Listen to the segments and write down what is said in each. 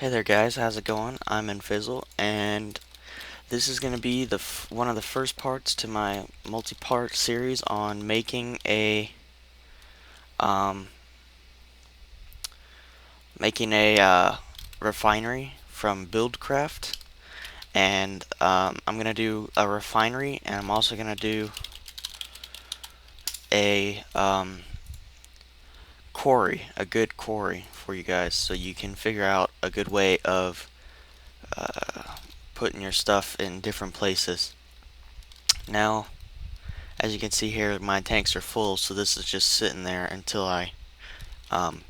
Hey there guys, how's it going? I'm Infizzle, and this is going to be one of the first parts to my multi-part series on um, making a refinery from Buildcraft. And I'm going to do a refinery, and I'm also going to do a quarry, a good quarry for you guys, so you can figure out a good way of putting your stuff in different places. Now, as you can see here, my tanks are full, so this is just sitting there until I um,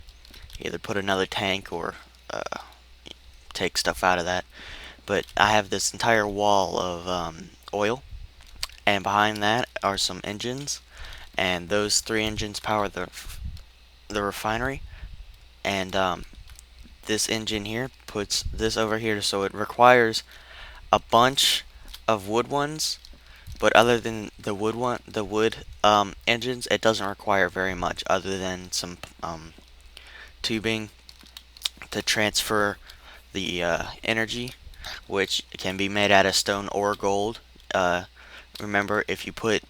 either put another tank or take stuff out of that. But I have this entire wall of oil, and behind that are some engines, and those three engines power the refinery. And this engine here puts this over here, so it requires a bunch of wood ones. But other than the wood engines, it doesn't require very much, other than some tubing to transfer the energy, which can be made out of stone or gold. Remember, if you put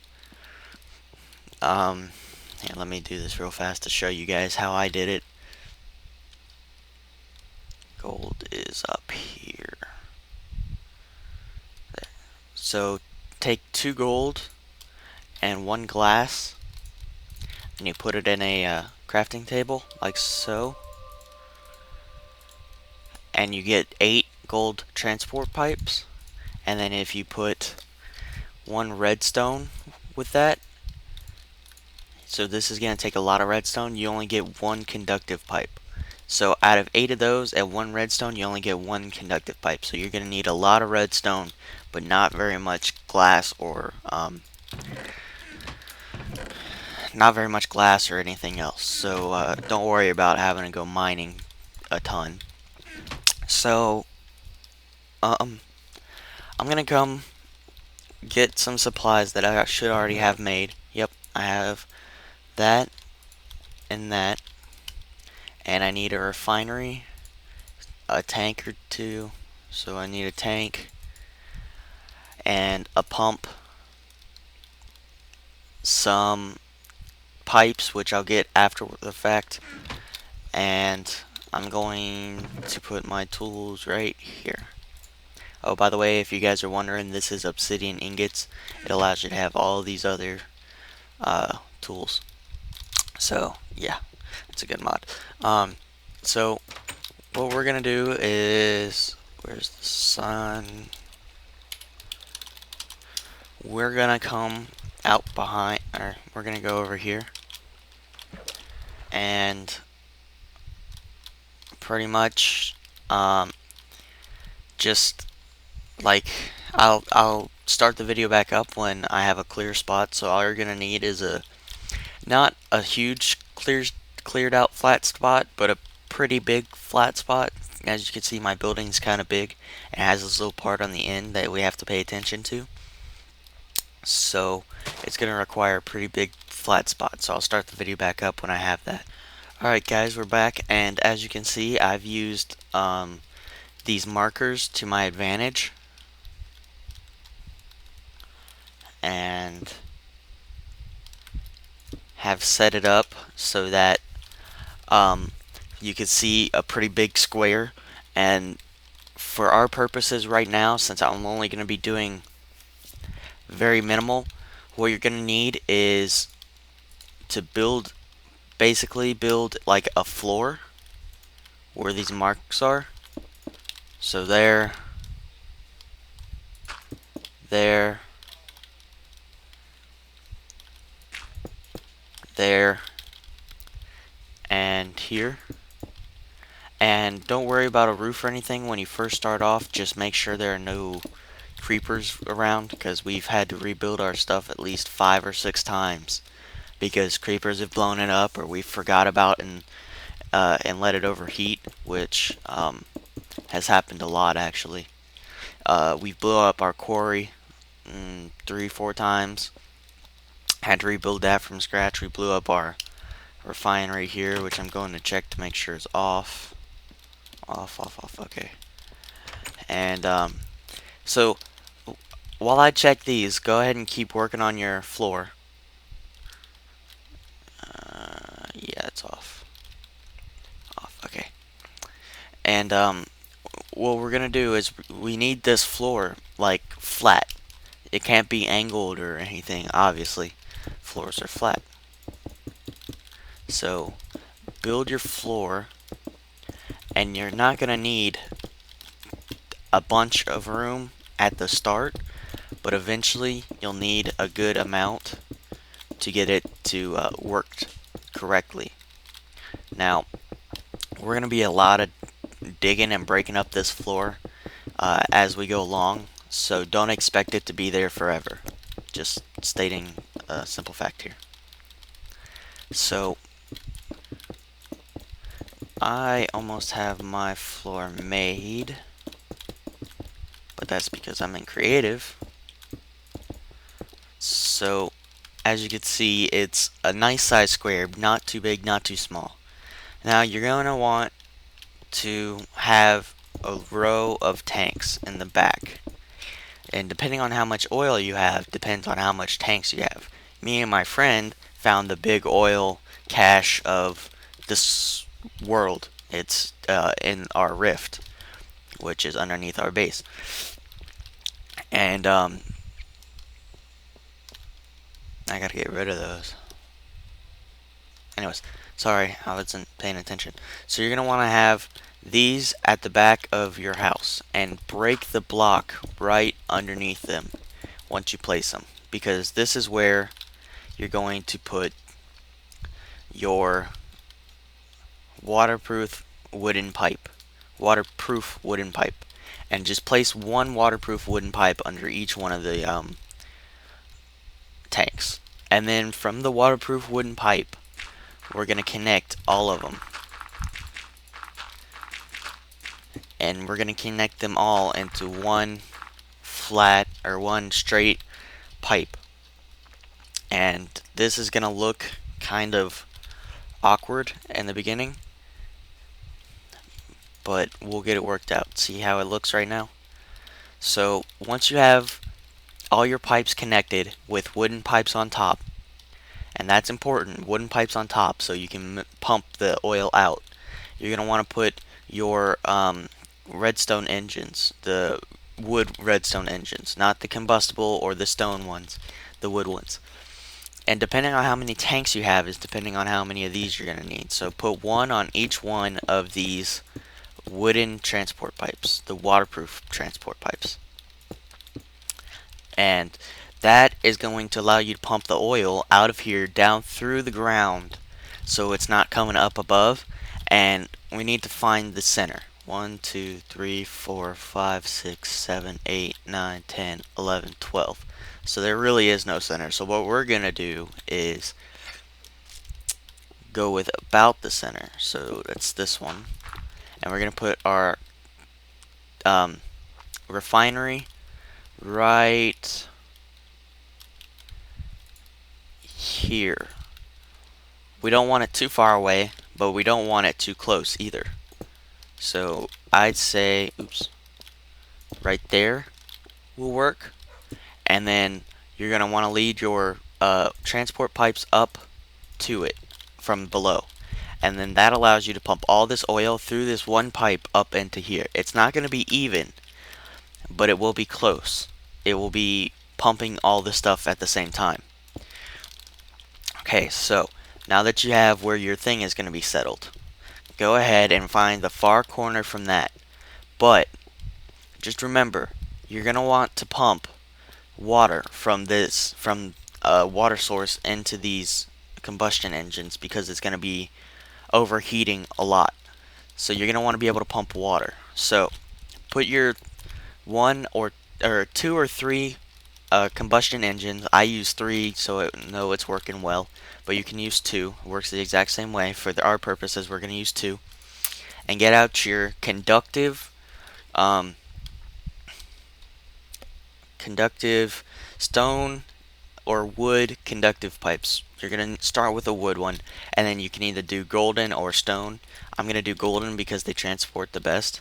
here, let me do this real fast to show you guys how I did it. Gold is up here. There. So take 2 gold and 1 glass, and you put it in a crafting table like so, and you get 8 gold transport pipes. And then if you put 1 redstone with that, so this is going to take a lot of redstone, you only get 1 conductive pipe. So out of 8 of those and 1 redstone, you only get 1 conductive pipe. So you're going to need a lot of redstone, but not very much glass or anything else. So don't worry about having to go mining a ton. So I'm gonna come get some supplies that I should already have made. Yep, I have that and that, and I need a refinery, a tank or two. So I need a tank and a pump, some pipes, which I'll get after the fact, and I'm going to put my tools right here. Oh, by the way, if you guys are wondering, this is obsidian ingots. It allows you to have all these other tools. So yeah, it's a good mod. So what we're gonna do is, where's the sun? We're gonna come out behind, or we're gonna go over here, and pretty much just like I'll start the video back up when I have a clear spot. So all you're gonna need is not a huge cleared out flat spot, but a pretty big flat spot. As you can see, my building's kind of big and has this little part on the end that we have to pay attention to. So it's going to require a pretty big flat spot. So I'll start the video back up when I have that. Alright guys, we're back, and as you can see, I've used these markers to my advantage. And have set it up so that you can see a pretty big square. And for our purposes right now, since I'm only going to be doing very minimal, what you're going to need is to basically build like a floor where these marks are. So there, there, there, and here. And don't worry about a roof or anything when you first start off. Just make sure there are no creepers around, because we've had to rebuild our stuff at least 5 or 6 times because creepers have blown it up, or we forgot about and let it overheat, which has happened a lot actually. We blew up our quarry 3-4 times. Had to rebuild that from scratch. We blew up our refinery here, which I'm going to check to make sure is off. Off. Okay. And so while I check these, go ahead and keep working on your floor. Yeah, it's off. Off. Okay. And what we're gonna do is we need this floor like flat. It can't be angled or anything. Obviously, floors are flat. So build your floor, and you're not gonna need a bunch of room at the start, but eventually you'll need a good amount to get it to work correctly. Now, we're going to be a lot of digging and breaking up this floor as we go along, so don't expect it to be there forever. Just stating a simple fact here. So, I almost have my floor made, but that's because I'm in creative. So, as you can see, it's a nice size square, not too big, not too small. Now, you're going to want to have a row of tanks in the back. And depending on how much oil you have, depends on how much tanks you have. Me and my friend found the big oil cache of this world. It's in our rift, which is underneath our base. And I gotta get rid of those. Anyways, sorry, I wasn't paying attention. So you're going to want to have these at the back of your house and break the block right underneath them once you place them, because this is where you're going to put your waterproof wooden pipe. Waterproof wooden pipe. And just place one waterproof wooden pipe under each one of the tanks. And then from the waterproof wooden pipe, we're going to connect all of them. And we're going to connect them all into one flat or one straight pipe. And this is going to look kind of awkward in the beginning, but we'll get it worked out. See how it looks right now? So once you have all your pipes connected with wooden pipes on top, and that's important, wooden pipes on top so you can pump the oil out, you're going to want to put your redstone engines, the wood redstone engines, not the combustible or the stone ones, the wood ones. And depending on how many tanks you have is depending on how many of these you're going to need. So put one on each one of these wooden transport pipes, the waterproof transport pipes. And that is going to allow you to pump the oil out of here down through the ground so it's not coming up above. And we need to find the center. 1, 2, 3, 4, 5, 6, 7, 8, 9, 10, 11, 12. So there really is no center. So what we're going to do is go with about the center. So that's this one. And we're going to put our refinery right here. We don't want it too far away, but we don't want it too close either. So I'd say, oops, right there will work. And then you're going to want to lead your transport pipes up to it from below. And then that allows you to pump all this oil through this one pipe up into here. It's not going to be even, but it will be close. It will be pumping all the stuff at the same time. Okay, so now that you have where your thing is going to be settled, go ahead and find the far corner from that. But just remember, you're going to want to pump water from a water source into these combustion engines because it's going to be overheating a lot. So you're going to want to be able to pump water. So put your one or two or three combustion engines. I use 3 so I know it's working well, but you can use 2. It works the exact same way. For our purposes, we're going to use 2. And get out your conductive stone or wood conductive pipes. You're going to start with a wood one, and then you can either do golden or stone. I'm going to do golden because they transport the best.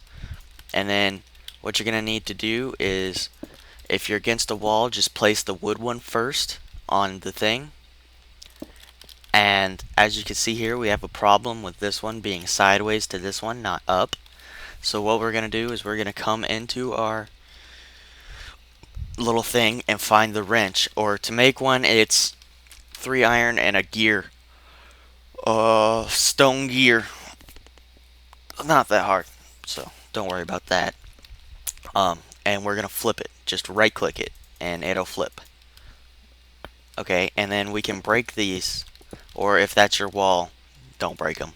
And then what you're going to need to do is, if you're against a wall, just place the wood one first on the thing. And as you can see here, we have a problem with this one being sideways to this one, not up. So what we're going to do is we're going to come into our little thing and find the wrench. Or to make one, it's 3 iron and a gear. Stone gear. Not that hard, so don't worry about that. And we're going to flip it. Just right click it and it'll flip. Okay, and then we can break these. Or if that's your wall, don't break them.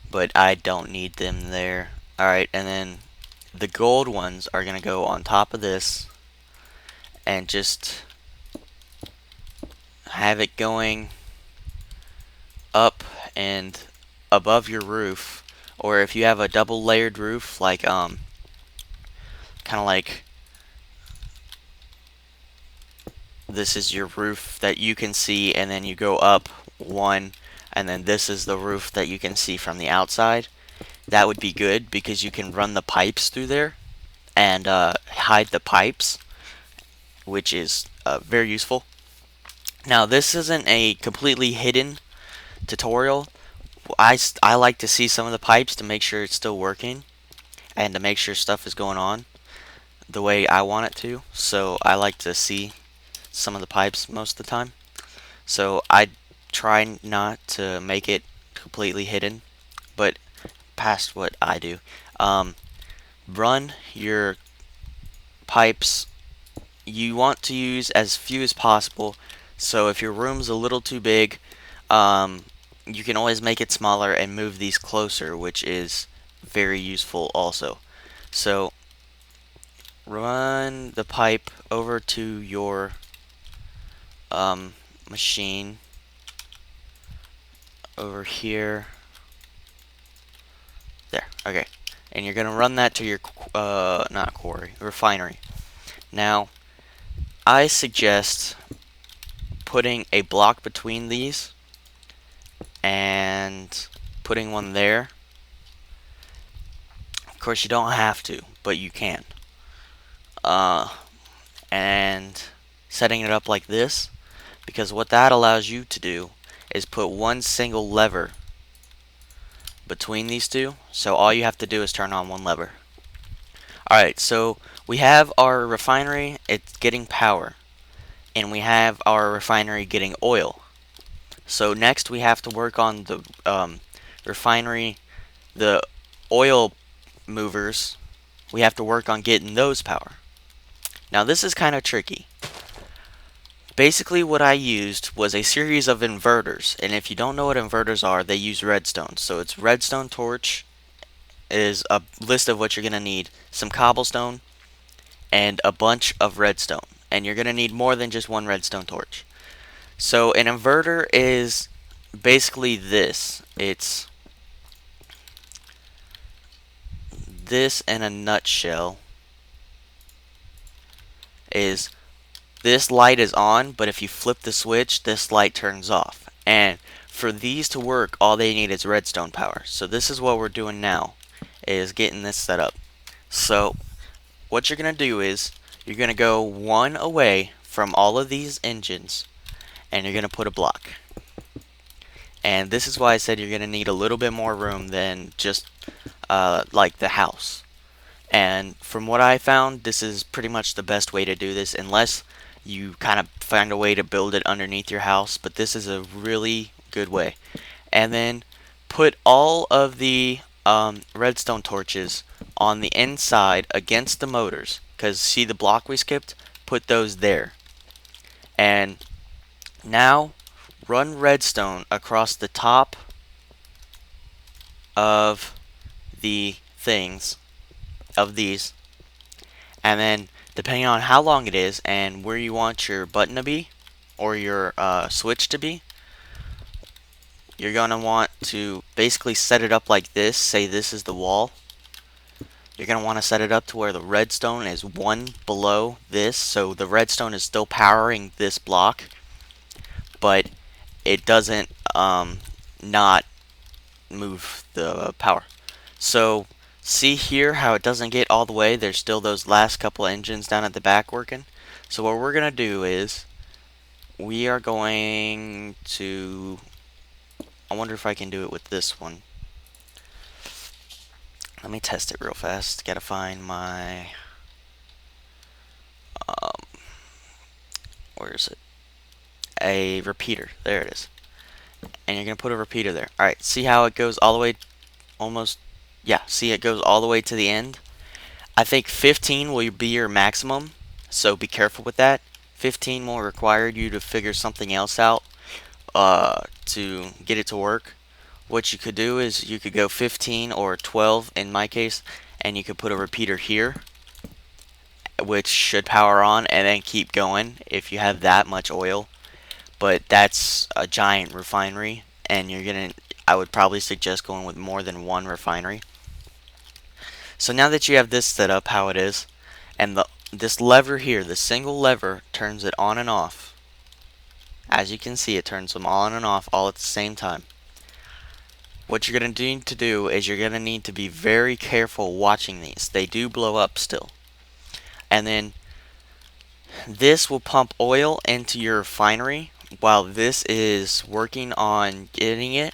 But I don't need them there. Alright, and then the gold ones are going to go on top of this and just have it going up and above your roof. Or if you have a double layered roof, like kind of like this is your roof that you can see, and then you go up one, and then this is the roof that you can see from the outside. That would be good because you can run the pipes through there and hide the pipes, which is very useful. Now this isn't a completely hidden tutorial. I like to see some of the pipes to make sure it's still working and to make sure stuff is going on the way I want it to. So I like to see some of the pipes most of the time. So I try not to make it completely hidden, but past what I do. Run your pipes. You want to use as few as possible. So if your room's a little too big, you can always make it smaller and move these closer, which is very useful also. So run the pipe over to your machine over here. There, okay. And you're gonna run that to your not quarry, refinery. Now, I suggest putting a block between these and putting one there. Of course, you don't have to, but you can. And setting it up like this, because what that allows you to do is put one single lever between these two. So all you have to do is turn on one lever. Alright, so we have our refinery, it's getting power. And we have our refinery getting oil. So next we have to work on the refinery, the oil movers. We have to work on getting those power. Now this is kind of tricky. Basically what I used was a series of inverters, and if you don't know what inverters are, they use redstone. So it's redstone torch is a list of what you're going to need, some cobblestone, and a bunch of redstone. And you're going to need more than just one redstone torch. So an inverter is basically this. It's this in a nutshell. Is this light is on, but if you flip the switch, this light turns off. And for these to work, all they need is redstone power. So this is what we're doing now, is getting this set up. So what you're going to do is, you're going to go one away from all of these engines, and you're going to put a block. And this is why I said you're going to need a little bit more room than just like the house. And from what I found, this is pretty much the best way to do this, unless you kind of find a way to build it underneath your house, but this is a really good way. And then put all of the redstone torches on the inside against the motors, because see the block we skipped? Put those there. And now run redstone across the top of the things of these, and then depending on how long it is and where you want your button to be or your switch to be, you're gonna want to basically set it up like this. Say this is the wall, you're going to want to set it up to where the redstone is one below this, so the redstone is still powering this block, but it doesn't not move the power. So see here how it doesn't get all the way. There's still those last couple engines down at the back working. So what we're going to do is we are going to, I wonder if I can do it with this one. Let me test it real fast. Gotta find my, where is it? A repeater. There it is. And you're gonna put a repeater there. Alright, see how it goes all the way, almost, yeah, see it goes all the way to the end? I think 15 will be your maximum, so be careful with that. 15 will require you to figure something else out to get it to work. What you could do is you could go 15 or 12 in my case, and you could put a repeater here, which should power on, and then keep going if you have that much oil. But that's a giant refinery, and I would probably suggest going with more than one refinery. So now that you have this set up how it is, and this lever here, the single lever, turns it on and off. As you can see, it turns them on and off all at the same time. What you're going to need to do is you're going to need to be very careful watching these. They do blow up still. And then this will pump oil into your refinery while this is working on getting it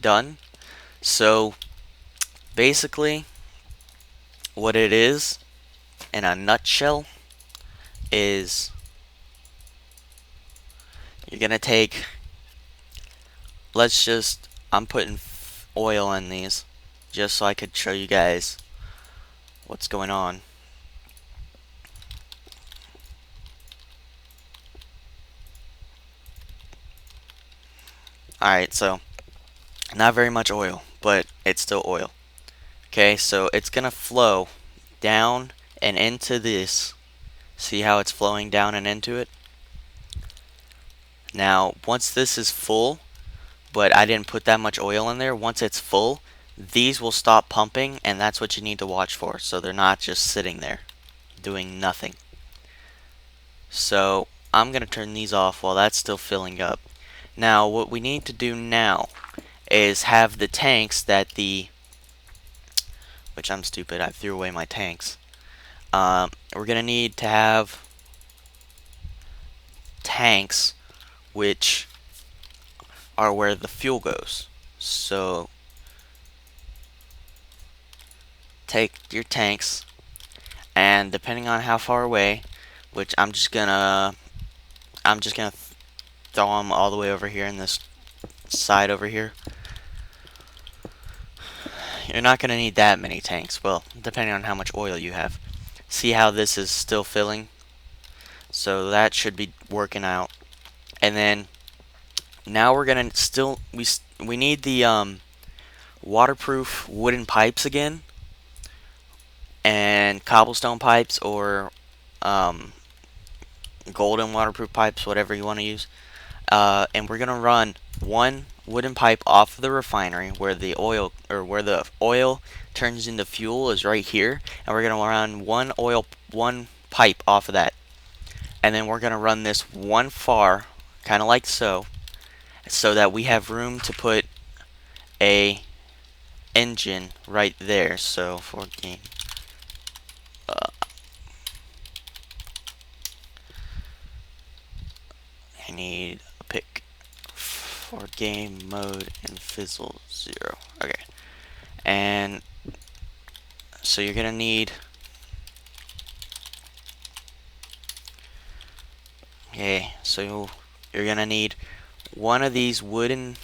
done. So basically what it is in a nutshell is you're going to take, I'm putting oil in these just so I could show you guys what's going on. Alright, so not very much oil, but it's still oil. Okay, so it's gonna flow down and into this. See how it's flowing down and into it? Now, once this is full, but I didn't put that much oil in there, once it's full, these will stop pumping, and that's what you need to watch for, so they're not just sitting there doing nothing. So I'm gonna turn these off while that's still filling up. Now what we need to do now is have the tanks which I'm stupid, I threw away my tanks. We're gonna need to have tanks which are where the fuel goes. So take your tanks, and depending on how far away, which I'm just gonna throw them all the way over here in this side over here. You're not gonna need that many tanks, well, depending on how much oil you have. See how this is still filling? So that should be working out. And then now we're gonna we need the waterproof wooden pipes again, and cobblestone pipes, or golden waterproof pipes, whatever you want to use. And we're gonna run one wooden pipe off of the refinery where the oil turns into fuel is right here, and we're gonna run one pipe off of that, and then we're gonna run this one far, kind of like so that we have room to put a engine right there. So for game, I need a pick for game mode and fizzle 0. Okay, and so you're gonna need, so you're gonna need one of these wooden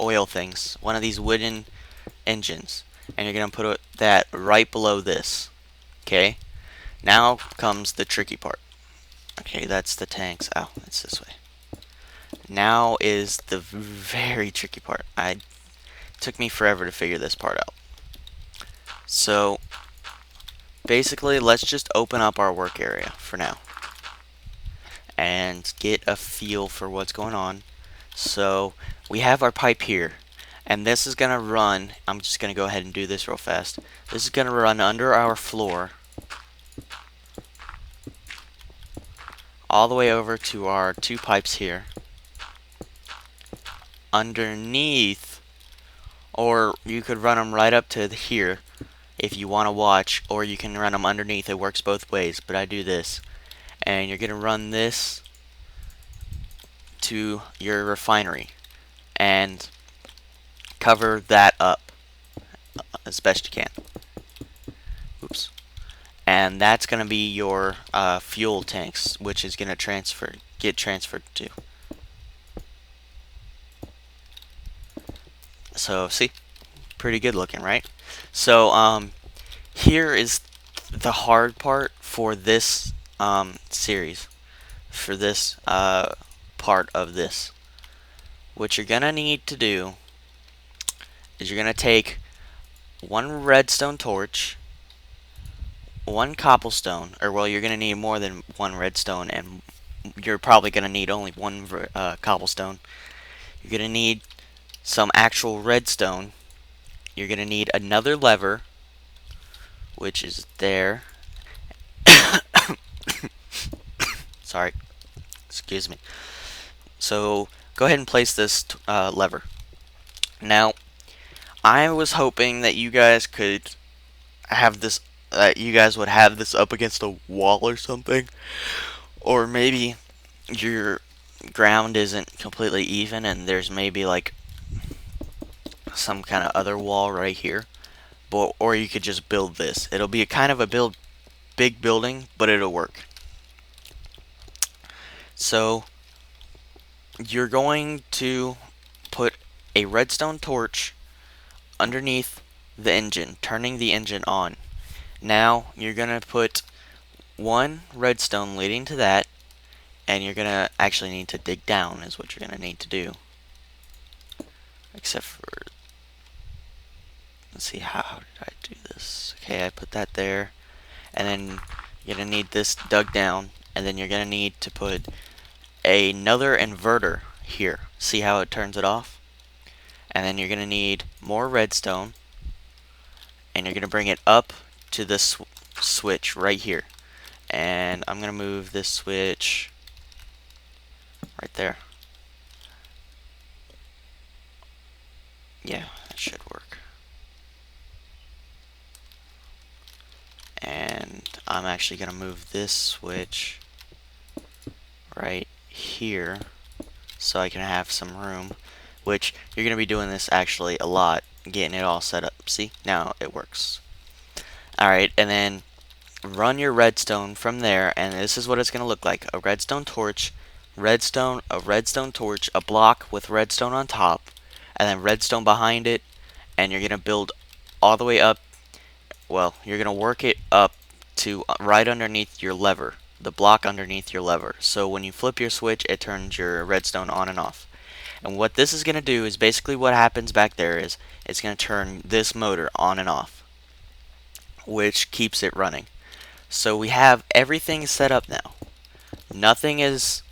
oil things, one of these wooden engines, and you're gonna put that right below this. Okay, now comes the tricky part. Okay, that's the tanks. Oh, it's this way. Now is the very tricky part. It took me forever to figure this part out. So basically, let's just open up our work area for now and get a feel for what's going on. So we have our pipe here, And this is gonna run, I'm just gonna go ahead and do this real fast. This is gonna run under our floor all the way over to our two pipes here. Underneath, or you could run them right up to here if you want to watch, or you can run them underneath. It works both ways, but I do this. And you're gonna run this to your refinery and cover that up as best you can. Oops. And that's gonna be your fuel tanks, which is gonna get transferred to. So see, pretty good looking, right? So here is the hard part for this series, for this part of this. What you're gonna need to do is you're gonna take one redstone torch, one cobblestone, or well, you're gonna need more than one redstone, and you're probably gonna need only one cobblestone. You're gonna need some actual redstone. You're gonna need another lever, which is there. Sorry, excuse me. So go ahead and place this lever. Now, I was hoping that you guys could have this, you guys would have this up against a wall or something, or maybe your ground isn't completely even and there's maybe like some kind of other wall right here. But, or you could just build this. It'll be a kind of a big building, but it'll work. So you're going to put a redstone torch underneath the engine, turning the engine on. Now you're gonna put one redstone leading to that, and you're gonna actually need to dig down is what you're gonna need to do. Except for, let's see, how did I do this? Okay, I put that there, and then you're gonna need this dug down, and then you're gonna need to put another inverter here. See how it turns it off? And then you're gonna need more redstone, and you're gonna bring it up to this switch right here. And I'm gonna move this switch right there. Yeah, that should work. And I'm actually gonna move this switch right here so I can have some room, which you're gonna be doing this actually a lot, getting it all set up. See, now it works. Alright, and then run your redstone from there, and this is what it's gonna look like: a redstone torch, redstone, a redstone torch, a block with redstone on top, and then redstone behind it, and you're gonna build all the way up. Well, you're gonna work it up to right underneath your lever, the block underneath your lever. So when you flip your switch, it turns your redstone on and off. And what this is gonna do is basically what happens back there is it's gonna turn this motor on and off, which keeps it running. So we have everything set up now. Nothing is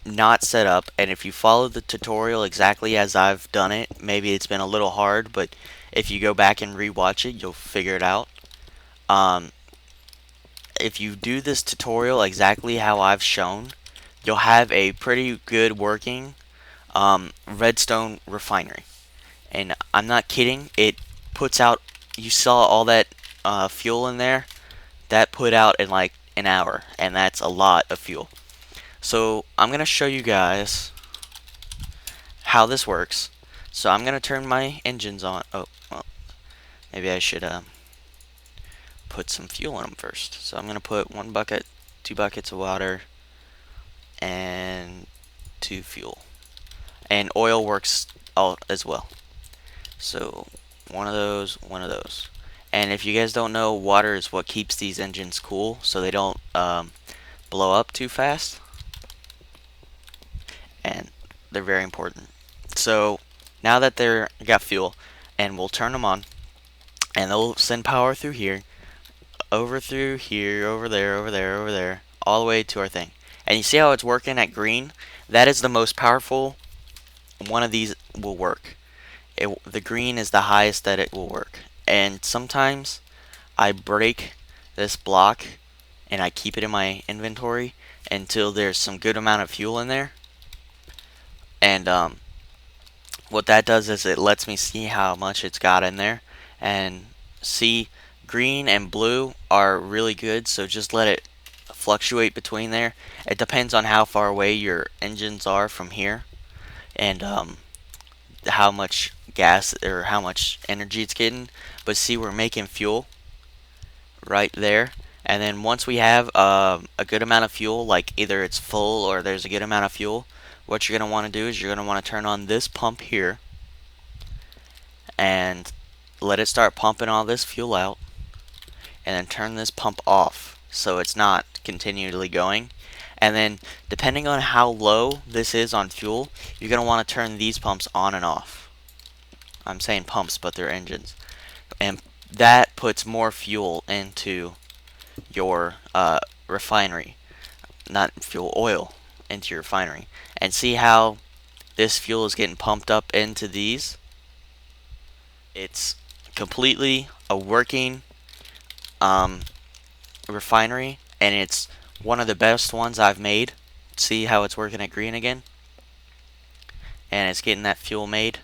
not set up, and if you follow the tutorial exactly as I've done it, maybe it's been a little hard, but if you go back and rewatch it, you'll figure it out. If you do this tutorial exactly how I've shown, you'll have a pretty good working redstone refinery. And I'm not kidding, it puts out, you saw all that fuel in there, that put out in like an hour, and that's a lot of fuel. So I'm gonna show you guys how this works. So I'm gonna turn my engines on. Oh, well, maybe I should put some fuel in them first. So I'm gonna put 1 bucket, 2 buckets of water, and 2 fuel. And oil works all as well. So one of those, one of those. And if you guys don't know, water is what keeps these engines cool, so they don't blow up too fast. And they're very important. So now that they're got fuel, and we'll turn them on, and they'll send power through here, over through here, over there, over there, over there, all the way to our thing. And you see how it's working at green? That is the most powerful one of these will work. the green is the highest that it will work. And sometimes I break this block and I keep it in my inventory until there's some good amount of fuel in there. And what that does is it lets me see how much it's got in there. And see, green and blue are really good, so just let it fluctuate between there. It depends on how far away your engines are from here, and how much gas or how much energy it's getting. But see, we're making fuel right there. And then once we have a good amount of fuel, like either it's full or there's a good amount of fuel, what you're going to want to do is you're going to want to turn on this pump here and let it start pumping all this fuel out, and then turn this pump off so it's not continually going. And then depending on how low this is on fuel, you're going to want to turn these pumps on and off. I'm saying pumps, but they're engines. And that puts more fuel into your refinery. Not fuel, oil into your refinery. And see how this fuel is getting pumped up into these? It's completely a working refinery, and it's one of the best ones I've made. See how it's working at green again? And it's getting that fuel made.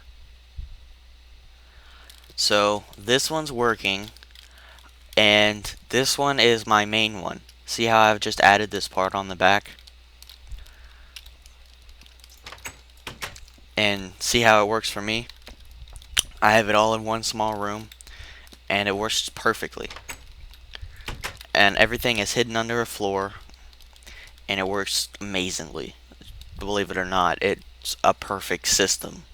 So this one's working, and this one is my main one. See how I've just added this part on the back? And see how it works for me? I have it all in one small room, and it works perfectly. And everything is hidden under a floor, and it works amazingly. Believe it or not, it's a perfect system,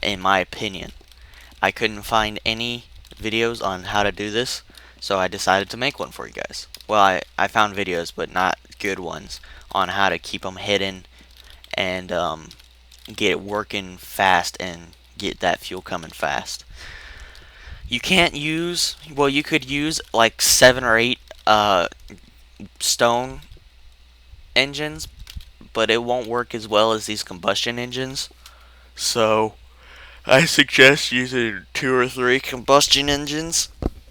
in my opinion. I couldn't find any videos on how to do this, so I decided to make one for you guys. Well, I found videos, but not good ones, on how to keep them hidden and get it working fast and get that fuel coming fast. You can't use, well, you could use like 7 or 8 stone engines, but it won't work as well as these combustion engines. So I suggest using 2 or 3 combustion engines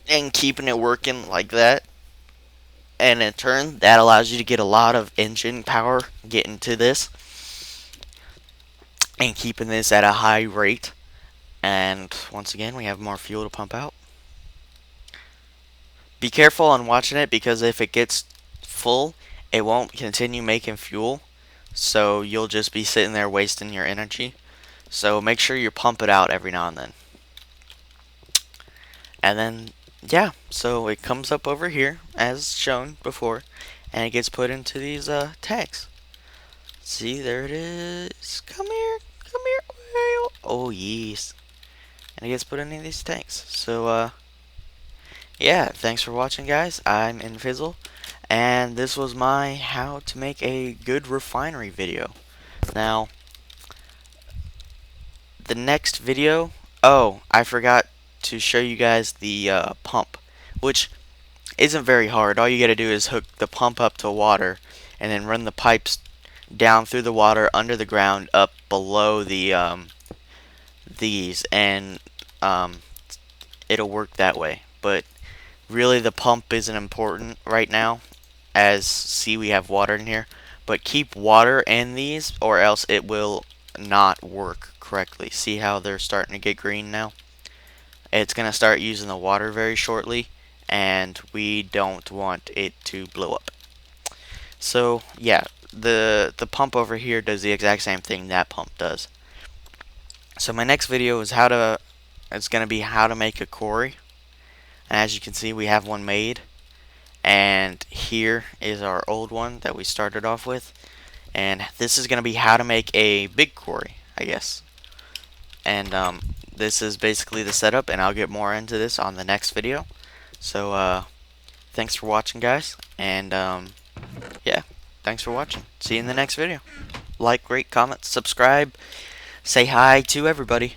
and keeping it working like that. And in turn, that allows you to get a lot of engine power getting to this and keeping this at a high rate. And once again, we have more fuel to pump out. Be careful on watching it, because if it gets full, it won't continue making fuel. So you'll just be sitting there wasting your energy. So make sure you pump it out every now and then. And then, yeah, so it comes up over here, as shown before, and it gets put into these tanks. See, there it is. Come here, come here. Oh, yes. And it gets put into these tanks. So, yeah, thanks for watching, guys. I'm Infizzle, and this was my how to make a good refinery video. Now, the next video, oh, I forgot to show you guys the pump, which isn't very hard. All you gotta do is hook the pump up to water and then run the pipes down through the water under the ground up below the these, and it'll work that way. But really, the pump isn't important right now, as see, we have water in here, but keep water in these or else it will not work correctly. See how they're starting to get green now? It's going to start using the water very shortly, and we don't want it to blow up. So yeah, the pump over here does the exact same thing that pump does. So my next video is it's going to be how to make a quarry. And as you can see, we have one made, and here is our old one that we started off with, and this is going to be how to make a big quarry, I guess. And this is basically the setup, and I'll get more into this on the next video. So thanks for watching, guys, and yeah, thanks for watching. See you in the next video. Like, rate, comment, subscribe, say hi to everybody.